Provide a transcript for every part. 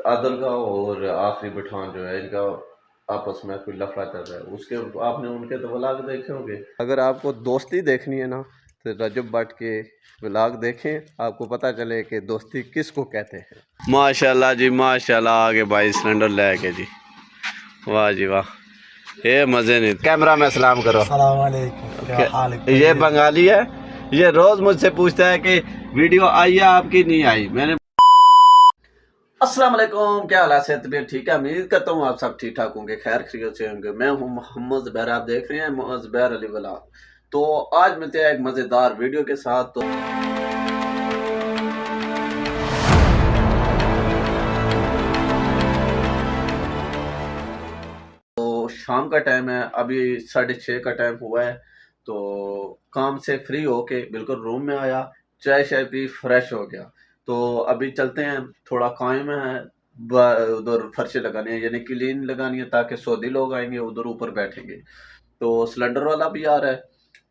आदल का और आखिरी पठान जो है इनका आपस में कोई लफड़ा चल रहा है, उसके आपने उनके तो व्लॉग देखे होंगे। अगर आपको दोस्ती देखनी है ना तो रजब भट्ट के व्लॉग देखें, आपको पता चले कि दोस्ती किसको कहते हैं। माशाल्लाह जी माशाल्लाह, आगे भाई सिलेंडर लेके जी, वाह जी वाह, ये मजे नहीं। कैमरा में सलाम करो। अस्सलाम वालेकुम, क्या हाल है? ये बंगाली है, ये रोज मुझसे पूछता है कि वीडियो आई है आपकी, नहीं आई। मैंने अस्सलाम वालेकुम, क्या हाल है? तबीयत ठीक है? उम्मीद करता हूँ आप सब ठीक ठाक होंगे, खैर खैरियत से होंगे। मैं हूँ मोहम्मद ज़ुबैर, आप देख रहे हैं ज़ुबैर अली व्लॉग। तो आज मिलते हैं एक मज़ेदार वीडियो के साथ। तो शाम का टाइम है, अभी 6:30 का टाइम हुआ है। तो काम से फ्री होके बिल्कुल रूम में आया, चाय शाय पी, फ्रेश हो गया। तो अभी चलते हैं, थोड़ा काम है, उधर फर्शें लगानी है, यानी क्लीन लगानी है, ताकि सऊदी लोग आएंगे उधर ऊपर बैठेंगे। तो सिलेंडर वाला भी आ रहा है,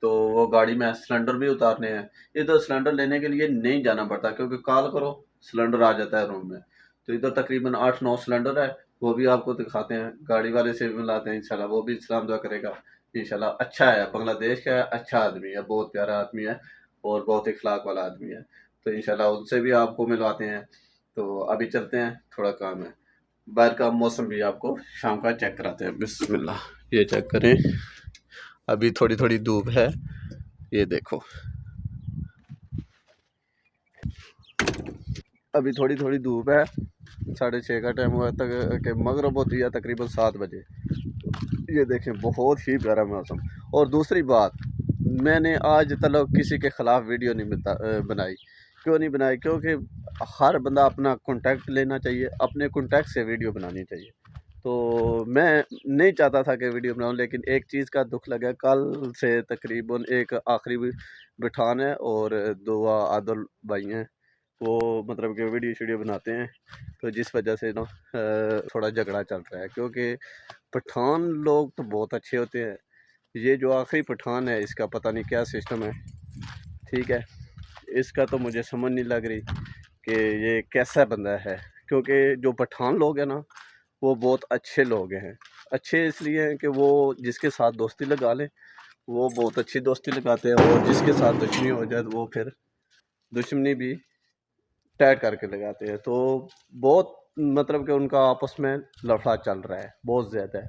तो वो गाड़ी में सिलेंडर भी उतारने हैं। इधर सिलेंडर लेने के लिए नहीं जाना पड़ता, क्योंकि कॉल करो सिलेंडर आ जाता है रूम में। तो इधर तकरीबन 8-9 सिलेंडर है, वो भी आपको दिखाते हैं, गाड़ी वाले से भी मिलाते हैं इंशाल्लाह, वो भी सलाम दुआ करेगा इंशाल्लाह। अच्छा है, बांग्लादेश का है, अच्छा आदमी है, बहुत प्यारा आदमी है और बहुत इखलाक वाला आदमी है। तो इंशाल्लाह उनसे भी आपको मिलवाते हैं। तो अभी चलते हैं, थोड़ा काम है। बाहर का मौसम भी आपको शाम का चेक कराते हैं। बिस्मिल्लाह, ये चेक करें, अभी थोड़ी थोड़ी धूप है, ये देखो, अभी थोड़ी थोड़ी धूप है। 6:30 का टाइम हुआ तक के मगरब होती है तकरीबन 7 बजे। ये देखें, बहुत ही प्यारा मौसम। और दूसरी बात, मैंने आज तक किसी के ख़िलाफ़ वीडियो नहीं बनाई। क्यों नहीं बनाई? क्योंकि हर बंदा अपना कॉन्टैक्ट लेना चाहिए, अपने कॉन्टैक्ट से वीडियो बनानी चाहिए। तो मैं नहीं चाहता था कि वीडियो बनाऊं, लेकिन एक चीज़ का दुख लगा, कल से तकरीबन एक आखिरी पठान है और 2 आदल भाई हैं, वो मतलब कि वीडियो बनाते हैं। तो जिस वजह से ना थोड़ा झगड़ा चल रहा है, क्योंकि पठान लोग तो बहुत अच्छे होते हैं। ये जो आखिरी पठान है, इसका पता नहीं क्या सिस्टम है, ठीक है, इसका तो मुझे समझ नहीं लग रही कि ये कैसा बंदा है। क्योंकि जो पठान लोग हैं ना, वो बहुत अच्छे लोग हैं। अच्छे इसलिए हैं कि वो जिसके साथ दोस्ती लगा लें, वो बहुत अच्छी दोस्ती लगाते हैं, और जिसके साथ दुश्मनी हो जाए तो वो फिर दुश्मनी भी टैग करके लगाते हैं। तो बहुत मतलब कि उनका आपस में लफड़ा चल रहा है, बहुत ज़्यादा है।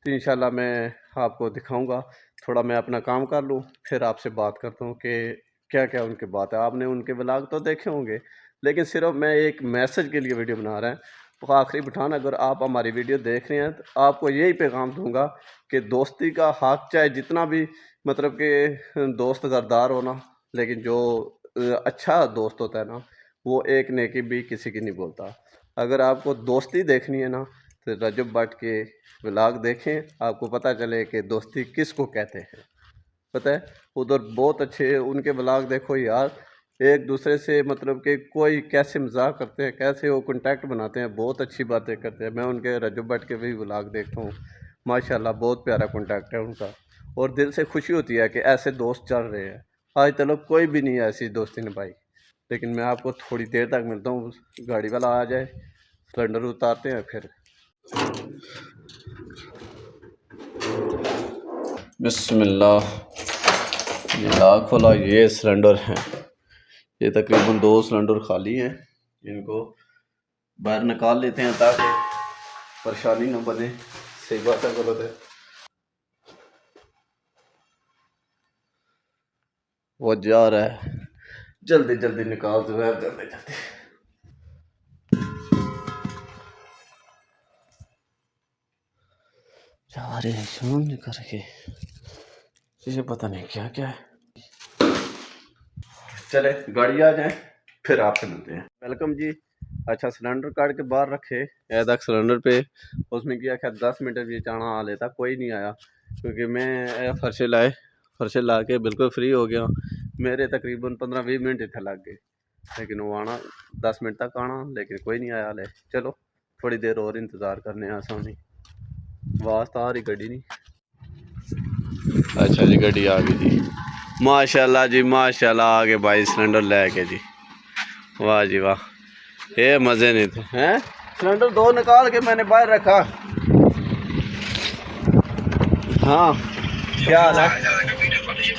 तो इंशाल्लाह मैं आपको दिखाऊंगा, थोड़ा मैं अपना काम कर लूँ, फिर आपसे बात करता हूँ कि क्या क्या उनकी बात है। आपने उनके व्लॉग तो देखे होंगे, लेकिन सिर्फ मैं एक मैसेज के लिए वीडियो बना रहा है। तो आखिरी पठान, अगर आप हमारी वीडियो देख रहे हैं तो आपको यही पैगाम दूंगा कि दोस्ती का हक चाहे जितना भी मतलब कि दोस्त गद्दार हो ना, लेकिन जो अच्छा दोस्त होता है ना, वो एक नेकी भी किसी की नहीं बोलता। अगर आपको दोस्ती देखनी है ना तो रजब भट्ट के व्लॉग देखें, आपको पता चले कि दोस्ती किसको कहते हैं। पता है, उधर बहुत अच्छे उनके व्लॉग देखो यार, एक दूसरे से मतलब कि कोई कैसे मजाक करते हैं, कैसे वो कॉन्टैक्ट बनाते हैं, बहुत अच्छी बातें करते हैं। मैं उनके रजब भट्ट के भी व्लॉग देखता हूँ, माशाल्लाह बहुत प्यारा कॉन्टैक्ट है उनका, और दिल से खुशी होती है कि ऐसे दोस्त चल रहे हैं। आज तक कोई भी नहीं ऐसी दोस्ती निभाई। लेकिन मैं आपको थोड़ी देर तक मिलता हूँ, गाड़ी वाला आ जाए, सिलेंडर उतारते हैं फिर। बिस्मिल्लाह, ये लाख खोला, ये सिलेंडर हैं, ये तकरीबन 2 सिलेंडर खाली हैं, इनको बाहर निकाल लेते हैं ताकि परेशानी न बने। सही बात है, गलत है, वो जा रहा है, जल्दी जल्दी निकाल दो यार, जल्दी जल्दी। जा रहे हैं शाम करके, ये पता नहीं क्या क्या है। चले गाड़ी आ जाए, फिर आपसे मिलते हैं। वेलकम जी। अच्छा, सिलेंडर काट के बाहर रखे तक सिलेंडर पे, उसमें किया क्या 10 मिनट भी चाणा आ लेता, कोई नहीं आया। क्योंकि मैं फर्शे ला के बिल्कुल फ्री हो गया। मेरे तकरीबन 15-20 मिनट इतना लग गए, लेकिन वो आना 10 मिनट तक आना, लेकिन कोई नहीं आया ले। चलो थोड़ी देर और इंतज़ार करने आसानी, वास्ता आ रही गड्डी नहीं। अच्छा जी, गड्डी आ गई जी, माशाल्लाह जी माशाल्लाह, आगे भाई सिलेंडर लेके जी, वाह जी वाह, ये मज़े नहीं थे हैं। सिलेंडर 2 निकाल के मैंने बाहर रखा। हाँ क्या हाल है?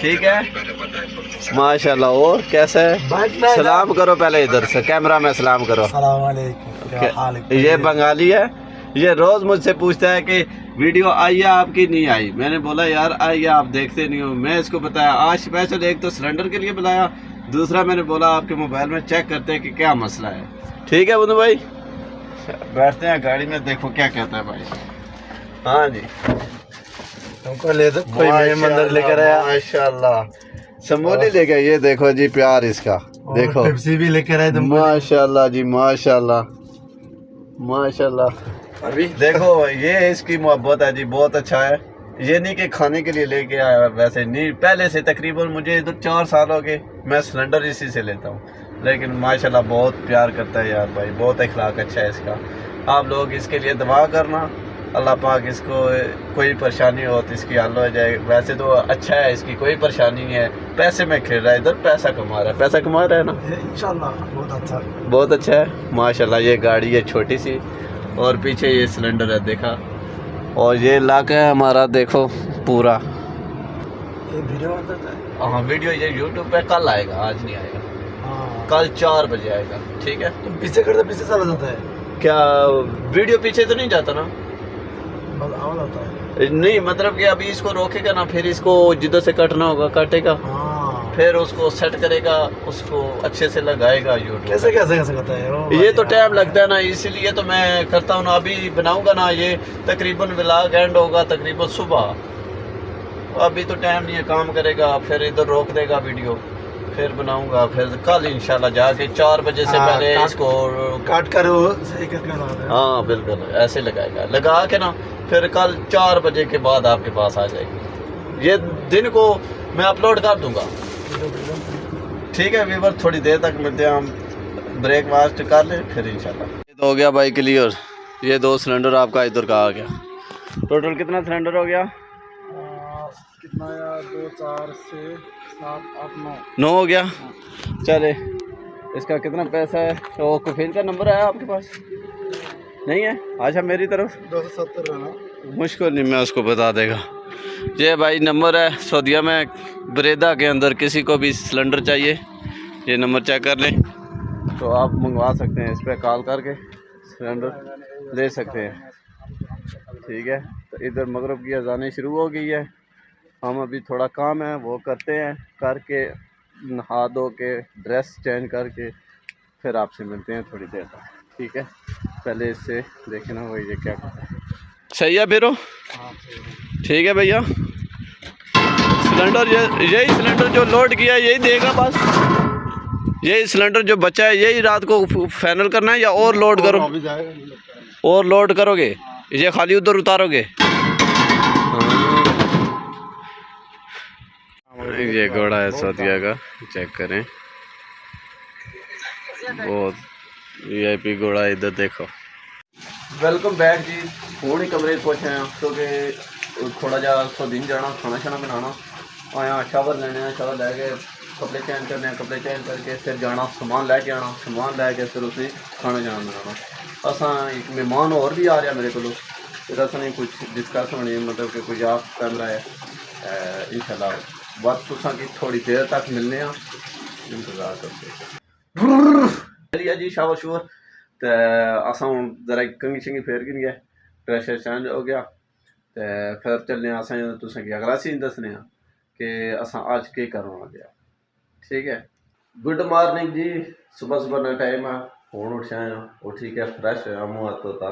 ठीक है माशाल्लाह। और कैसा है? सलाम करो पहले इधर से, कैमरा में सलाम करो। अस्सलाम वालेकुम, क्या हाल है? ये बंगाली है, ये रोज मुझसे पूछता है कि वीडियो आई है आपकी, नहीं आई। मैंने बोला यार आई है, आप देखते नहीं हो। मैं इसको बताया आज स्पेशल, एक तो सिलेंडर के लिए बुलाया, दूसरा मैंने बोला आपके मोबाइल में चेक करते हैं कि क्या मसला है। ठीक है बुंदू भाई, बैठते हैं गाड़ी में, देखो क्या कहता है भाई। हाँ जी, तुमको ले दो, कोई मेहमान अंदर लेकर आया। माशाल्लाह समोली लेके, ये देखो जी प्यार इसका, देखो पेप्सी भी लेकर आए तुम। माशाल्लाह जी माशाल्लाह माशाल्लाह। अभी देखो ये इसकी मोहब्बत है जी, बहुत अच्छा है। ये नहीं कि खाने के लिए लेके आया, वैसे नहीं, पहले से तकरीबन मुझे इधर 4 साल हो गए मैं सिलेंडर इसी से लेता हूँ, लेकिन माशाल्लाह बहुत प्यार करता है यार भाई, बहुत अखलाक अच्छा है इसका। आप लोग इसके लिए दुआ करना, अल्लाह पाक इसको कोई परेशानी हो तो इसकी हल हो जाए। वैसे तो अच्छा है, इसकी कोई परेशानी नहीं है, पैसे में खेल रहा है, इधर पैसा कमा रहा है, पैसा कमा रहा है ना, इंशाल्लाह बहुत अच्छा, बहुत अच्छा है माशाल्लाह। ये गाड़ी है छोटी सी, और पीछे ये सिलेंडर है देखा, और ये इलाका है हमारा देखो पूरा। ये वीडियो आता है। हाँ वीडियो ये यूट्यूब पे कल आएगा, आज नहीं आएगा, हाँ कल 4 बजे आएगा। ठीक है, तुम पीछे करते पीछे चला जाता है, क्या वीडियो पीछे तो नहीं जाता ना? बस आवाज आता है। नहीं मतलब कि अभी इसको रोकेगा ना, फिर इसको जिधर से कटना होगा काटेगा, हाँ फिर उसको सेट करेगा, उसको अच्छे से लगाएगा यूट्यूब। कैसे कैसे कैसे करता है वो? ये तो टाइम लगता है ना, इसीलिए तो मैं करता हूँ ना। अभी बनाऊंगा ना, ये तकरीबन व्लॉग एंड होगा तकरीबन सुबह, अभी तो टाइम नहीं है, काम करेगा फिर इधर रोक देगा वीडियो, फिर बनाऊंगा, फिर कल इंशाल्लाह जाके 4 बजे से पहले इसको काट कर वो सही करके लगाता है। हाँ बिल्कुल ऐसे लगाएगा, लगा के ना फिर कल 4 बजे के बाद आपके पास आ जाएगी। ये दिन को मैं अपलोड कर दूंगा। ठीक है वीवर, थोड़ी देर तक मिलते हैं हम, ब्रेकफास्ट कर लें फिर इंशाल्लाह। ये तो हो गया भाई क्लियर, ये 2 सिलेंडर आपका इधर का आ गया। टोटल कितना सिलेंडर हो गया? कितना यार, 2 4 6 7 8 9 9 हो गया। चले, इसका कितना पैसा है? तो कफील का नंबर है आपके पास? नहीं है? अच्छा मेरी तरफ 270 है ना, मुश्किल नहीं, मैं उसको बता देगा। ये भाई नंबर है, सऊदीया में बरेदा के अंदर किसी को भी सिलेंडर चाहिए, ये नंबर चेक कर लें तो आप मंगवा सकते हैं, इस पर कॉल करके सिलेंडर ले सकते हैं। ठीक है, तो इधर मगरिब की अज़ानें शुरू हो गई है, हम अभी थोड़ा काम है वो करते हैं, करके नहा धो के ड्रेस चेंज करके फिर आपसे मिलते हैं थोड़ी देर तक। ठीक है, पहले इससे देखे ना वही ये क्या करता है। सही है फिर? ठीक है भैया, सिलेंडर यही सिलेंडर जो लोड किया है यही देगा बस, यही सिलेंडर जो बचा है यही रात को फाइनल करना है या और लोड करो? और लोड करोगे? ये खाली उधर उतारोगे? ये घोड़ा है सऊदीया का, चेक करें, बहुत VIP घोड़ा है, इधर देखो। वेलकम बैक जी, हूँ ही कमरे पहुंचे हैं क्योंकि थोड़ा जा दिन जाना, खाना शाना बनाना आया, शावर लेने, शावर लैके कपड़े चेंज करने, कपड़े चेंज करके फिर जाना, सामान लैके आना, सामान लैके फिर उसे खाना जाना बनाना। असा एक मेहमान और भी आ रहा मेरे को, असा नहीं कुछ डिस्कस होनी, मतलब कि कुछ आप कैमरा है इंशाल्लाह बस तुसा की थोड़ी देर तक मिलने इंतज़ार करते जी। शावर शोर तो असा जरा कंगी शंगी फेर गिन गया, प्रेशर चेंज हो गया, तो फिर चलने असा तुसें की अगला सीन दसने कि असा अज के करना गया। ठीक है, गुड मॉर्निंग जी, सुबह सुबह ना टाइम है, हूँ उठ आए उठी के फ्रैश होया, मुँह हथ धोता,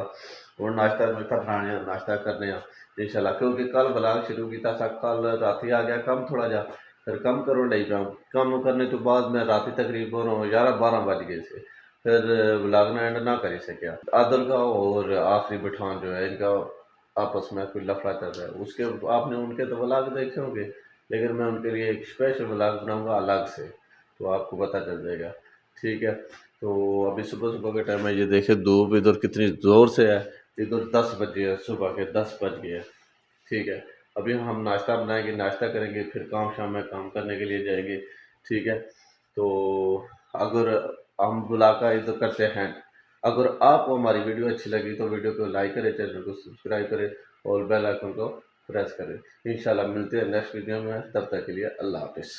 हूँ नाश्ता नुश्ता बनाने, नाश्ता करने इंशाल्लाह, क्योंकि कल ब्लॉग शुरू किया था, कल राती आ गया कम थोड़ा जा, फिर कम करो लई पाऊँ, कम करने तो बाद मैं राती तकरीबन 11-12 बज गए से, फिर ब्लॉग ने एंड ना कर सकिया। आदल का और आखिरी पठान जो है इनका आपस में कोई लफड़ा चल रहा है, उसके आपने उनके तो ब्लॉग देखे होंगे, लेकिन मैं उनके लिए एक स्पेशल ब्लॉग बनाऊँगा अलग से, तो आपको पता चल जाएगा। ठीक है, तो अभी सुबह सुबह के टाइम में ये देखे धूप इधर कितनी ज़ोर से है, इधर 10 बजे है, सुबह के 10 बज गए हैं। ठीक है, अभी हम नाश्ता बनाएंगे, नाश्ता करेंगे, फिर काम शाम में काम करने के लिए जाएंगे। ठीक है, तो अगर हम बुला का इधर करते हैं अगर आपको हमारी वीडियो अच्छी लगी तो वीडियो को लाइक करें, चैनल को सब्सक्राइब करें और बेल आइकन को प्रेस करें। इंशाल्लाह मिलते हैं नेक्स्ट वीडियो में, तब तक के लिए अल्लाह हाफिज़।